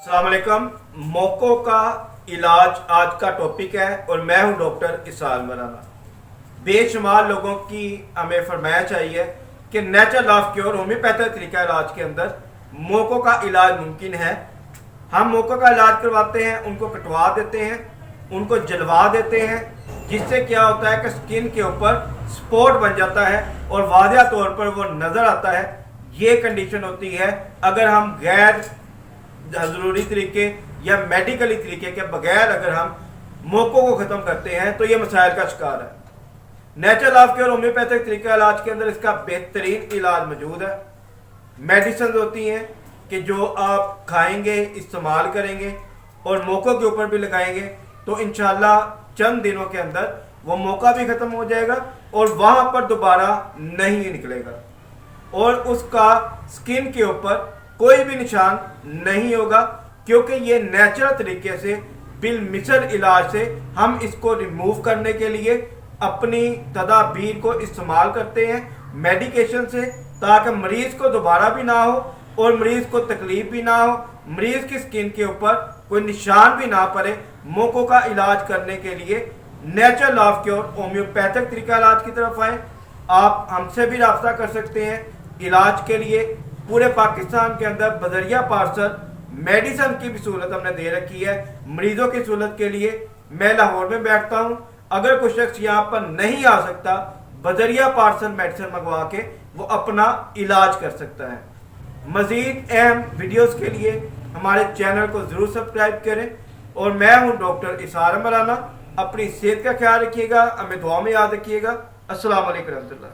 अस्सलाम वालेकुम। मौकों का इलाज आज का टॉपिक है और मैं हूं डॉक्टर इसाल मराना। बेशुमार लोगों की हमें फरमाइश आई है कि नेचुरल ऑफ क्योर होम्योपैथिक तरीका इलाज के अंदर मौकों का इलाज मुमकिन है। हम मौकों का इलाज करवाते हैं, उनको कटवा देते हैं, उनको जलवा देते हैं, जिससे क्या होता है कि स्किन के ऊपर स्पॉट बन जाता है और वाज़ेह तौर पर वो नज़र आता है। ये कंडीशन होती है अगर हम गैर ज़रूरी तरीके या मेडिकली तरीके के बगैर अगर हम मौकों को ख़त्म करते हैं तो ये मसाइल का शिकार है। नेचुरल ऑफ क्योर होम्योपैथिक तरीका इलाज के अंदर इसका बेहतरीन इलाज मौजूद है। मेडिसिन होती हैं कि जो आप खाएंगे, इस्तेमाल करेंगे और मौकों के ऊपर भी लगाएंगे तो इंशाल्लाह चंद दिनों के अंदर वो मौका भी ख़त्म हो जाएगा और वहाँ पर दोबारा नहीं निकलेगा और उसका स्किन के ऊपर कोई भी निशान नहीं होगा, क्योंकि ये नेचुरल तरीके से बिल मिसल इलाज से हम इसको रिमूव करने के लिए अपनी तदाबीर को इस्तेमाल करते हैं मेडिकेशन से, ताकि मरीज को दोबारा भी ना हो और मरीज को तकलीफ भी ना हो, मरीज की स्किन के ऊपर कोई निशान भी ना पड़े। मौकों का इलाज करने के लिए नेचुरल ऑफ क्योर होम्योपैथिक तरीका इलाज की तरफ आए। आप हमसे भी रब्ता कर सकते हैं इलाज के लिए। पूरे पाकिस्तान के अंदर बजरिया पार्सल मेडिसिन की भी सहूलत हमने दे रखी है मरीजों की सहूलत के लिए। मैं लाहौर में बैठता हूँ, अगर कोई शख्स यहाँ पर नहीं आ सकता, बजरिया पार्सल मेडिसिन मंगवा के वो अपना इलाज कर सकता है। मज़ीद अहम वीडियोस के लिए हमारे चैनल को ज़रूर सब्सक्राइब करें और मैं हूँ डॉक्टर इसाल मराना। अपनी सेहत का ख्याल रखिएगा, हमें दुआ में याद रखिएगा। अस्सलाम वालेकुम रहमतुल्लाह।